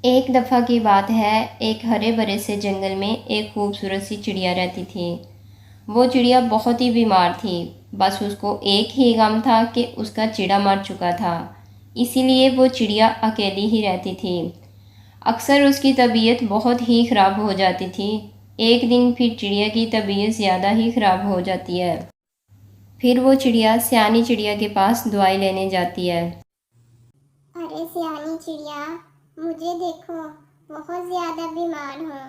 एक दफ़ा की बात है, एक हरे भरे से जंगल में एक खूबसूरत सी चिड़िया रहती थी। वो चिड़िया बहुत ही बीमार थी। बस उसको एक ही गम था कि उसका चिड़ा मर चुका था। इसीलिए वो चिड़िया अकेली ही रहती थी। अक्सर उसकी तबीयत बहुत ही ख़राब हो जाती थी। एक दिन फिर चिड़िया की तबीयत ज़्यादा ही ख़राब हो जाती है। फिर वो चिड़िया सियानी चिड़िया के पास दवाई लेने जाती है। अरे सियानी चिड़िया, मुझे देखो, बहुत ज़्यादा बीमार हूँ।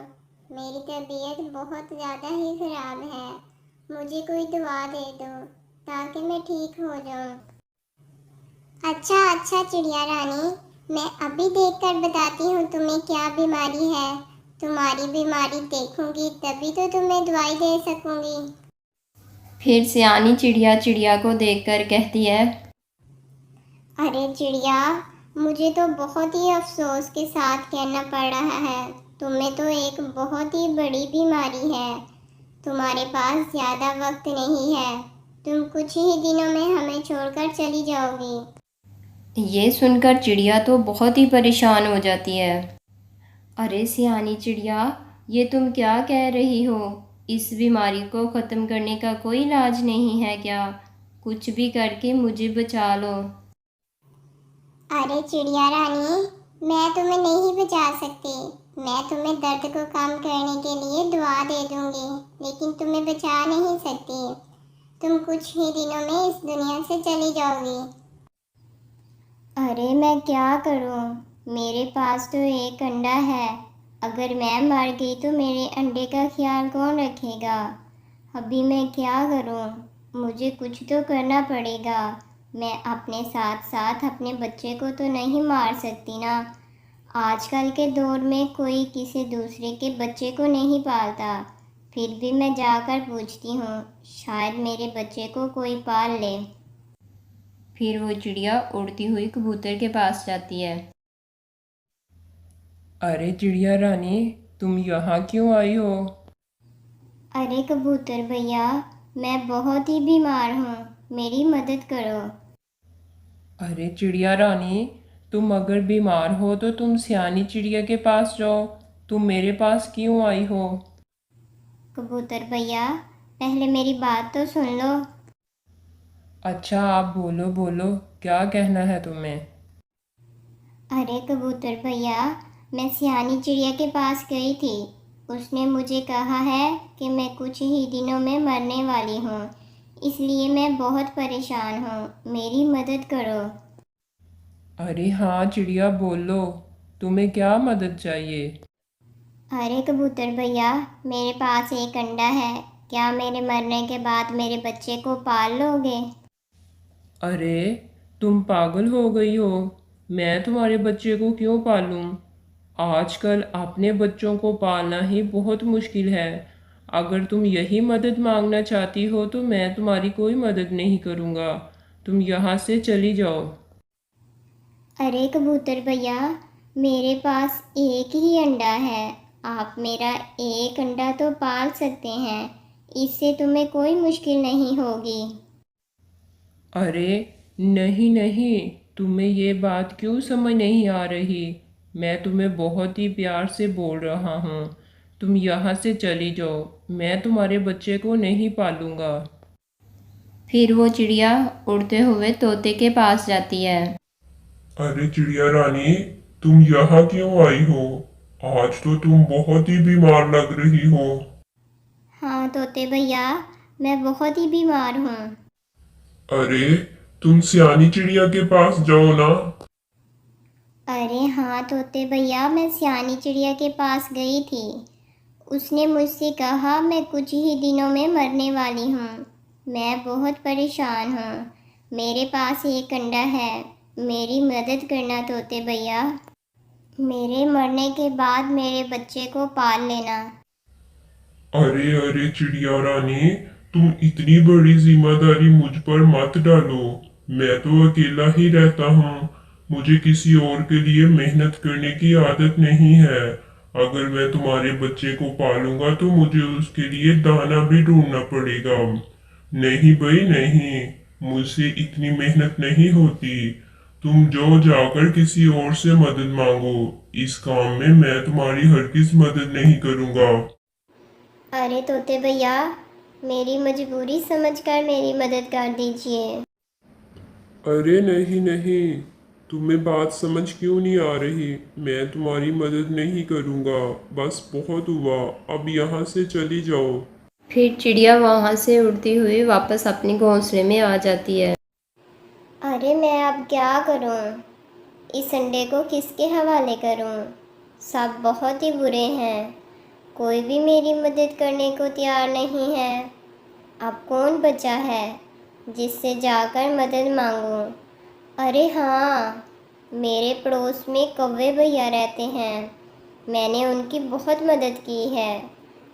मेरी तबीयत बहुत ज़्यादा ही ख़राब है। मुझे कोई दवा दे दो ताकि मैं ठीक हो जाऊँ। अच्छा अच्छा चिड़िया रानी, मैं अभी देखकर बताती हूँ तुम्हें क्या बीमारी है। तुम्हारी बीमारी देखूंगी तभी तो तुम्हें दवाई दे सकूंगी। फिर सियानी चिड़िया चिड़िया को देखकर कहती है, अरे चिड़िया, मुझे तो बहुत ही अफसोस के साथ कहना पड़ रहा है, तुम्हें तो एक बहुत ही बड़ी बीमारी है। तुम्हारे पास ज़्यादा वक्त नहीं है। तुम कुछ ही दिनों में हमें छोड़कर चली जाओगी। ये सुनकर चिड़िया तो बहुत ही परेशान हो जाती है। अरे सियानी चिड़िया, ये तुम क्या कह रही हो? इस बीमारी को ख़त्म करने का कोई इलाज नहीं है क्या? कुछ भी करके मुझे बचा लो। अरे चिड़िया रानी, मैं तुम्हें नहीं बचा सकती। मैं तुम्हें दर्द को कम करने के लिए दुआ दे दूंगी, लेकिन तुम्हें बचा नहीं सकती। तुम कुछ ही दिनों में इस दुनिया से चली जाओगी। अरे मैं क्या करूं? मेरे पास तो एक अंडा है। अगर मैं मर गई तो मेरे अंडे का ख्याल कौन रखेगा? अभी मैं क्या करूं? मुझे कुछ तो करना पड़ेगा। मैं अपने साथ साथ अपने बच्चे को तो नहीं मार सकती ना। आजकल के दौर में कोई किसी दूसरे के बच्चे को नहीं पालता। फिर भी मैं जाकर पूछती हूँ, शायद मेरे बच्चे को कोई पाल ले। फिर वो चिड़िया उड़ती हुई कबूतर के पास जाती है। अरे चिड़िया रानी, तुम यहाँ क्यों आई हो? अरे कबूतर भैया, मैं बहुत ही बीमार हूँ, मेरी मदद करो। अरे चिड़िया रानी, तुम अगर बीमार हो तो तुम सियानी चिड़िया के पास जाओ। तुम मेरे पास क्यों आई हो? कबूतर भैया, पहले मेरी बात तो सुन लो। अच्छा, आप बोलो बोलो, क्या कहना है तुम्हें? अरे कबूतर भैया, मैं सियानी चिड़िया के पास गई थी। उसने मुझे कहा है कि मैं कुछ ही दिनों में मरने वाली हूँ, इसलिए मैं बहुत परेशान हूँ। मेरी मदद करो। अरे हाँ चिड़िया, बोलो, तुम्हें क्या मदद चाहिए? अरे कबूतर भैया, मेरे पास एक अंडा है। क्या मेरे मरने के बाद मेरे बच्चे को पाल लोगे? अरे, तुम पागल हो गई हो? मैं तुम्हारे बच्चे को क्यों पालूं? आजकल अपने बच्चों को पालना ही बहुत मुश्किल है। अगर तुम यही मदद मांगना चाहती हो तो मैं तुम्हारी कोई मदद नहीं करूँगा। तुम यहाँ से चली जाओ। अरे कबूतर भैया, मेरे पास एक ही अंडा है। आप मेरा एक अंडा तो पाल सकते हैं। इससे तुम्हें कोई मुश्किल नहीं होगी। अरे नहीं नहीं, तुम्हें ये बात क्यों समझ नहीं आ रही? मैं तुम्हें बहुत ही प्यार से बोल रहा हूँ। तुम यहाँ से चली जाओ। मैं तुम्हारे बच्चे को नहीं पालूँगा। फिर वो चिड़िया उड़ते हुए तोते के पास जाती है। अरे चिड़िया रानी, तुम यहाँ क्यों आई हो? आज तो तुम बहुत ही बीमार लग रही हो। हाँ तोते भैया, मैं बहुत ही बीमार हूँ। अरे, तुम सियानी चिड़िया के पास जाओ ना। अरे हाँ तोते भैया, मैं सियानी चिड़िया के पास गई थी। उसने मुझसे कहा मैं कुछ ही दिनों में मरने वाली हूँ। मैं बहुत परेशान हूँ। मेरे पास एक अंडा है। मेरी मदद करना तोते भैया। मेरे मरने के बाद मेरे बच्चे को पाल लेना। अरे अरे चिड़िया रानी, तुम इतनी बड़ी जिम्मेदारी मुझ पर मत डालो। मैं तो अकेला ही रहता हूँ। मुझे किसी और के लिए मेहनत करने की आदत नहीं है। अगर मैं तुम्हारे बच्चे को पालूंगा तो मुझे उसके लिए दाना भी ढूंढना पड़ेगा। नहीं भाई नहीं, मुझसे इतनी मेहनत नहीं होती। तुम जाकर किसी और से मदद मांगो। इस काम में मैं तुम्हारी हरगिज मदद नहीं करूंगा। अरे तोते भैया, मेरी मजबूरी समझकर मेरी मदद कर दीजिए। अरे नहीं नहीं, तुम्हें बात समझ क्यों नहीं आ रही? मैं तुम्हारी मदद नहीं करूंगा। बस बहुत हुआ, अब यहाँ से चली जाओ। फिर चिड़िया वहाँ से उड़ती हुई वापस अपने घोंसले में आ जाती है। अरे मैं अब क्या करूं? इस अंडे को किसके हवाले करूं? सब बहुत ही बुरे हैं। कोई भी मेरी मदद करने को तैयार नहीं है। अब कौन बचा है जिससे जाकर मदद मांगूं? अरे हाँ, मेरे पड़ोस में कौवे भैया रहते हैं। मैंने उनकी बहुत मदद की है।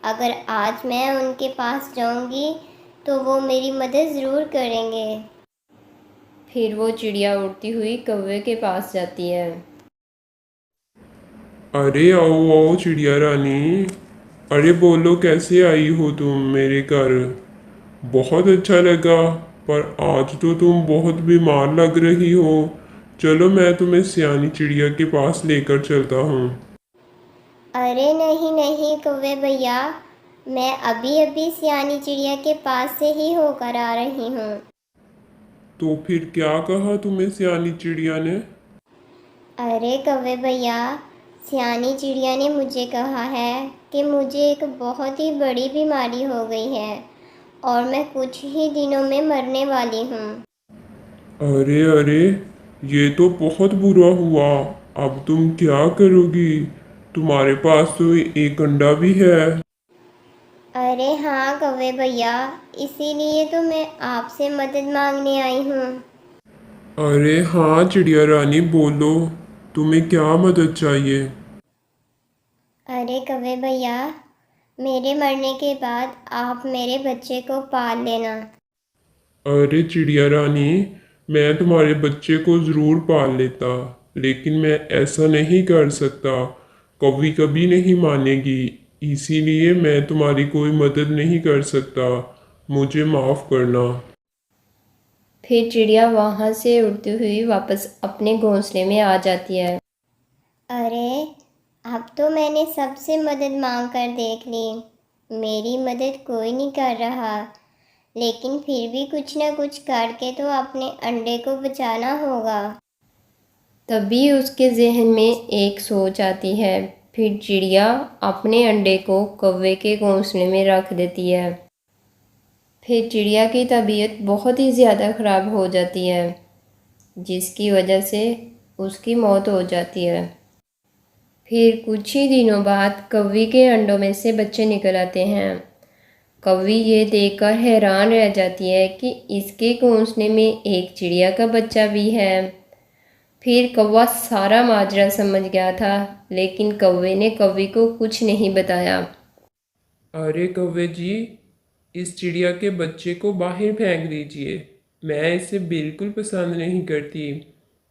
अगर आज मैं उनके पास जाऊंगी तो वो मेरी मदद ज़रूर करेंगे। फिर वो चिड़िया उड़ती हुई कौवे के पास जाती है। अरे आओ आओ चिड़िया रानी। अरे बोलो, कैसे आई हो तुम मेरे घर? बहुत अच्छा लगा, पर आज तो तुम बहुत बीमार लग रही हो। चलो मैं तुम्हें सियानी चिड़िया के पास लेकर चलता हूँ। अरे नहीं नहीं कौवे भैया, मैं अभी अभी सियानी चिड़िया के पास से ही होकर आ रही हूँ। तो फिर क्या कहा तुम्हें सियानी चिड़िया ने? अरे कौवे भैया, सियानी चिड़िया ने मुझे कहा है कि मुझे एक बहुत ही बड़ी बीमारी हो गई है और मैं कुछ ही दिनों में मरने वाली हूँ। अरे अरे, ये तो बहुत बुरा हुआ। अब तुम क्या करोगी? तुम्हारे पास तो एक अंडा भी है। अरे हाँ कौवे भैया, इसीलिए तो मैं आपसे मदद मांगने आई हूँ। अरे हाँ चिड़िया रानी, बोलो, तुम्हें क्या मदद चाहिए? अरे कौवे भैया, मेरे मरने के बाद आप मेरे बच्चे को पाल लेना। अरे चिड़िया रानी, मैं तुम्हारे बच्चे को ज़रूर पाल लेता, लेकिन मैं ऐसा नहीं कर सकता। कभी कभी नहीं मानेगी, इसीलिए मैं तुम्हारी कोई मदद नहीं कर सकता। मुझे माफ़ करना। फिर चिड़िया वहाँ से उड़ती हुई वापस अपने घोंसले में आ जाती है। अरे अब तो मैंने सबसे मदद मांग कर देख ली, मेरी मदद कोई नहीं कर रहा। लेकिन फिर भी कुछ ना कुछ करके तो अपने अंडे को बचाना होगा। तभी उसके जहन में एक सोच आती है। फिर चिड़िया अपने अंडे को कौवे के घोंसले में रख देती है। फिर चिड़िया की तबीयत बहुत ही ज़्यादा ख़राब हो जाती है, जिसकी वजह से उसकी मौत हो जाती है। फिर कुछ ही दिनों बाद कौवे के अंडों में से बच्चे निकल आते हैं। कौवी ये देखकर हैरान रह जाती है कि इसके घोंसले में एक चिड़िया का बच्चा भी है। फिर कौवा सारा माजरा समझ गया था, लेकिन कौवे ने कौवी को कुछ नहीं बताया। अरे कौवे जी, इस चिड़िया के बच्चे को बाहर फेंक दीजिए। मैं इसे बिल्कुल पसंद नहीं करती।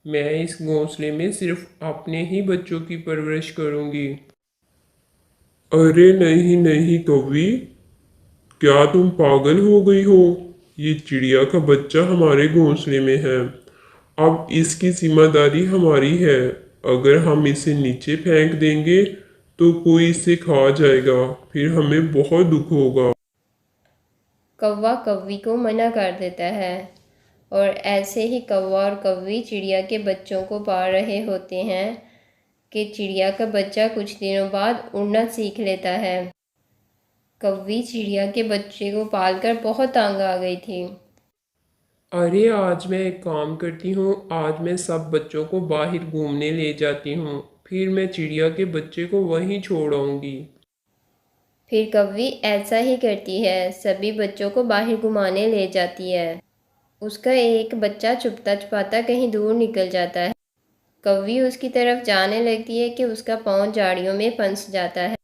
मैं इस घोंसले में सिर्फ अपने ही बच्चों की परवरिश करूंगी। अरे नहीं नहीं कौवी, क्या तुम पागल हो गई हो? ये चिड़िया का बच्चा हमारे घोंसले में है। अब इसकी जिम्मेदारी हमारी है। अगर हम इसे नीचे फेंक देंगे तो कोई इसे खा जाएगा, फिर हमें बहुत दुख होगा। कौवा कौवी को मना कर देता है, और ऐसे ही कौवा और कौवी चिड़िया के बच्चों को पाल रहे होते हैं कि चिड़िया का बच्चा कुछ दिनों बाद उड़ना सीख लेता है। कौवी चिड़िया के बच्चे को पालकर बहुत तंग आ गई थी। अरे आज मैं एक काम करती हूँ, आज मैं सब बच्चों को बाहर घूमने ले जाती हूँ, फिर मैं चिड़िया के बच्चे को वहीं छोड़ आऊँगी। फिर कौवी ऐसा ही करती है, सभी बच्चों को बाहर घुमाने ले जाती है। उसका एक बच्चा छुपता छुपाता कहीं दूर निकल जाता है। कौवी उसकी तरफ जाने लगती है कि उसका पाँव झाड़ियों में फंस जाता है।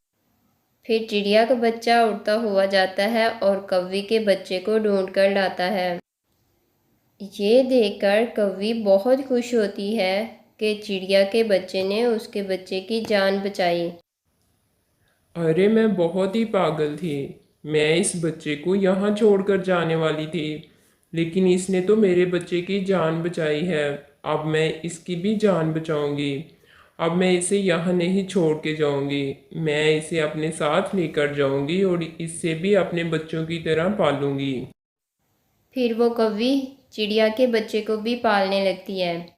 फिर चिड़िया का बच्चा उड़ता हुआ जाता है और कौवी के बच्चे को ढूंढ कर लाता है। ये देखकर कौवी बहुत खुश होती है कि चिड़िया के बच्चे ने उसके बच्चे की जान बचाई। अरे मैं बहुत ही पागल थी। मैं इस बच्चे को यहाँ छोड़कर जाने वाली थी, लेकिन इसने तो मेरे बच्चे की जान बचाई है। अब मैं इसकी भी जान बचाऊंगी। अब मैं इसे यहाँ नहीं छोड़ के जाऊंगी, मैं इसे अपने साथ लेकर जाऊंगी और इससे भी अपने बच्चों की तरह पालूंगी। फिर वो कौवी चिड़िया के बच्चे को भी पालने लगती है।